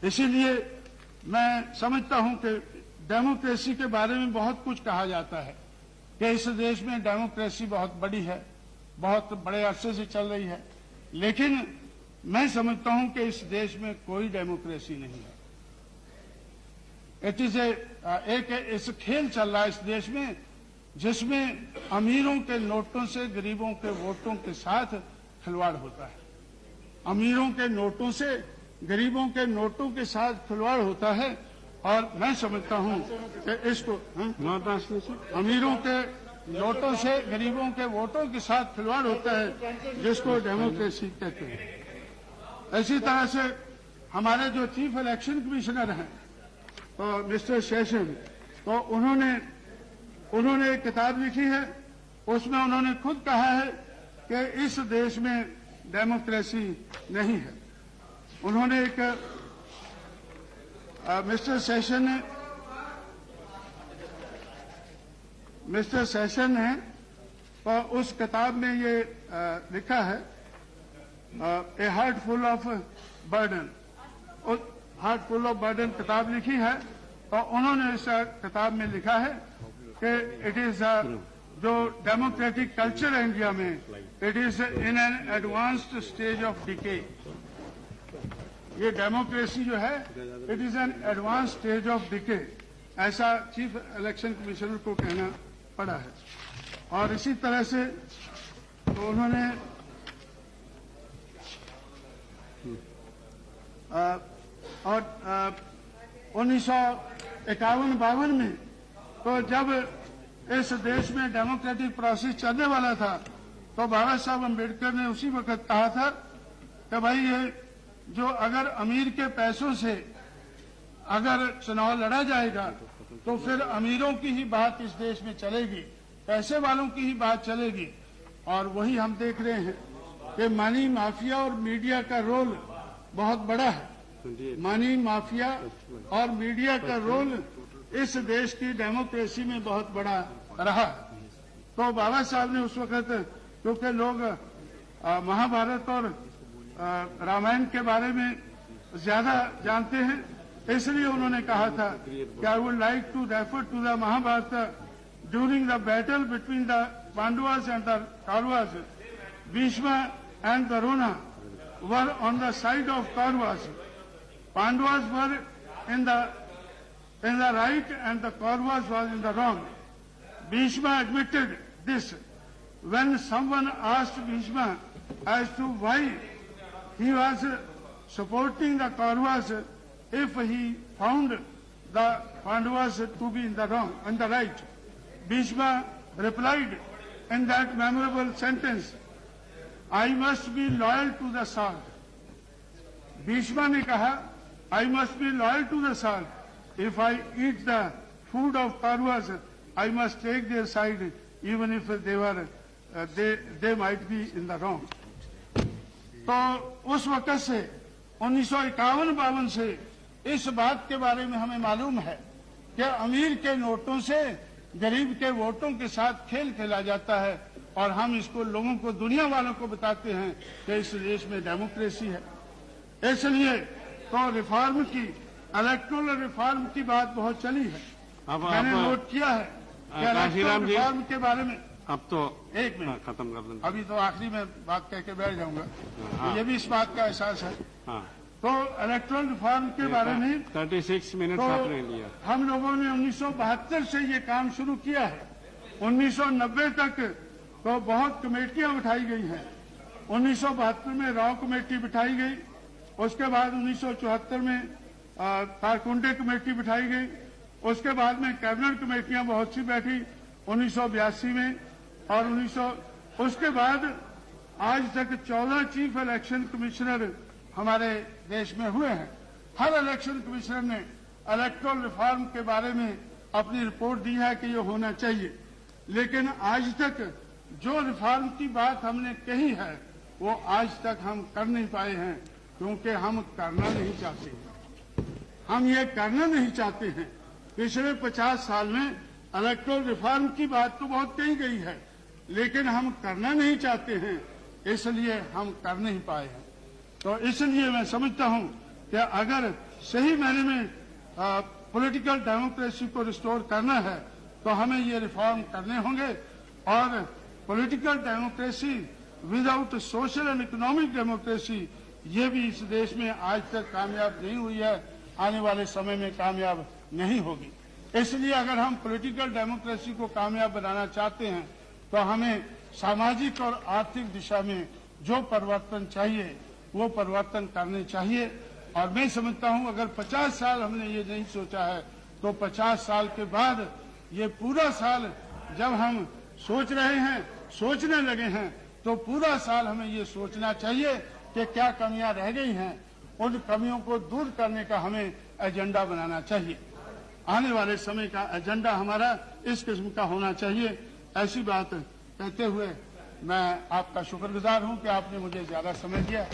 इसीलिए मैं समझता हूं कि डेमोक्रेसी के बारे में बहुत कुछ कहा जाता है कि इस देश में डेमोक्रेसी बहुत बड़ी है, बहुत बड़े अरसे से चल रही है, लेकिन मैं समझता हूं कि इस देश में कोई डेमोक्रेसी नहीं है। इट इज एक इस खेल चल रहा है इस देश में जिसमें अमीरों के नोटों से गरीबों के वोटों के साथ खिलवाड़ होता है। अमीरों के नोटों से गरीबों के नोटों के साथ खिलवाड़ होता है और मैं समझता हूं कि इसको अमीरों के नोटों से गरीबों के वोटों के साथ खिलवाड़ होता है, जिसको डेमोक्रेसी कहते हैं। इसी तरह से हमारे जो चीफ इलेक्शन कमिश्नर हैं तो मिस्टर सेशन, तो उन्होंने एक किताब लिखी है, उसमें उन्होंने खुद कहा है कि इस देश में डेमोक्रेसी नहीं है। उन्होंने एक मिस्टर सेशन ने उस किताब में ये लिखा है, ए heart full of burden, heart full of burden किताब लिखी है और उन्होंने इस किताब में लिखा है कि इट इज जो डेमोक्रेटिक कल्चर है इंडिया में, it is in an advanced stage of decay. ये डेमोक्रेसी जो है it is an advance stage of decay, ऐसा चीफ इलेक्शन कमिश्नर को कहना पड़ा है। और इसी तरह से तो उन्होंने और 1951-52 में तो जब इस देश में डेमोक्रेटिक प्रोसेस चलने वाला था तो बाबा साहब अम्बेडकर ने उसी वक्त कहा था कि भाई ये जो अगर अमीर के पैसों से अगर चुनाव लड़ा जाएगा तो फिर अमीरों की ही बात इस देश में चलेगी, पैसे वालों की ही बात चलेगी। और वही हम देख रहे हैं कि मनी माफिया और मीडिया का रोल बहुत बड़ा है। मनी माफिया और मीडिया का रोल इस देश की डेमोक्रेसी में बहुत बड़ा रहा। तो बाबा साहब ने उस वक्त, क्योंकि लोग महाभारत और रामायण के बारे में ज्यादा जानते हैं, इसलिए उन्होंने कहा था कि I would like to refer to the Mahabharata during the battle between the Pandavas and the Kauravas. Bhishma and Drona were on the side of Kauravas. Pandavas were in the right and the Kauravas was in the wrong. Bhishma admitted this when someone asked Bhishma as to why he was supporting the Kauravas if he found the Pandavas to be in the wrong and the right. Bhishma replied in that memorable sentence, I must be loyal to the salt. Bheeshma ने कहा I must be loyal to the salt. If I eat the food of Kauravas, I must take their side even if they might be in the wrong. तो उस वक्त से 1951-52 से इस बात के बारे में हमें मालूम है कि अमीर के नोटों से गरीब के वोटों के साथ खेल खेला जाता है और हम इसको लोगों को, दुनिया वालों को बताते हैं कि इस देश में डेमोक्रेसी है। इसलिए तो रिफॉर्म की, इलेक्टोरल रिफॉर्म की बात बहुत चली है। मैंने नोट किया है कि इलेक्टोरल रिफॉर्म के बारे में, अब तो एक मिनट खत्म कर दें, अभी तो आखिरी में बात कह के बैठ जाऊंगा। तो ये भी इस बात का एहसास है। तो इलेक्टोरल रिफॉर्म के बारे में 36 मिनट आपने लिया। हम लोगों ने 1972 से ये काम शुरू किया है। 1990 तक तो बहुत कमेटियां बिठाई गई हैं। 1972 में रॉ कमेटी बिठाई गई, उसके बाद 1974 में कारकुंडे कमेटी बिठाई गई, उसके बाद में कैबिनेट कमेटियां बहुत सी बैठी 1982 में, और उसके बाद आज तक 14 चीफ इलेक्शन कमिश्नर हमारे देश में हुए हैं। हर इलेक्शन कमिश्नर ने इलेक्टोरल रिफॉर्म के बारे में अपनी रिपोर्ट दी है कि ये होना चाहिए, लेकिन आज तक जो रिफॉर्म की बात हमने कही है वो आज तक हम कर नहीं पाए हैं, क्योंकि हम करना नहीं चाहते। हम ये करना नहीं चाहते हैं। पिछले 50 साल में इलेक्टोरल रिफॉर्म की बात तो बहुत कही गई है, लेकिन हम करना नहीं चाहते हैं, इसलिए हम कर नहीं पाए हैं। तो इसलिए मैं समझता हूं कि अगर सही मायने में पॉलिटिकल डेमोक्रेसी को रिस्टोर करना है तो हमें ये रिफॉर्म करने होंगे। और political democracy without social and economic democracy ये भी इस देश में आज तक कामयाब नहीं हुई है, आने वाले समय में कामयाब नहीं होगी। इसलिए अगर हम पॉलिटिकल डेमोक्रेसी को कामयाब बनाना चाहते हैं तो हमें सामाजिक और आर्थिक दिशा में जो परिवर्तन चाहिए वो परिवर्तन करने चाहिए। और मैं समझता हूं अगर 50 साल हमने ये नहीं सोचा है तो 50 साल के बाद ये पूरा साल जब हम सोच रहे हैं, सोचने लगे हैं, तो पूरा साल हमें ये सोचना चाहिए कि क्या कमियां रह गई हैं, उन कमियों को दूर करने का हमें एजेंडा बनाना चाहिए। आने वाले समय का एजेंडा हमारा इस किस्म का होना चाहिए। ऐसी बात कहते हुए मैं आपका शुक्रगुजार हूं कि आपने मुझे ज्यादा समय दिया।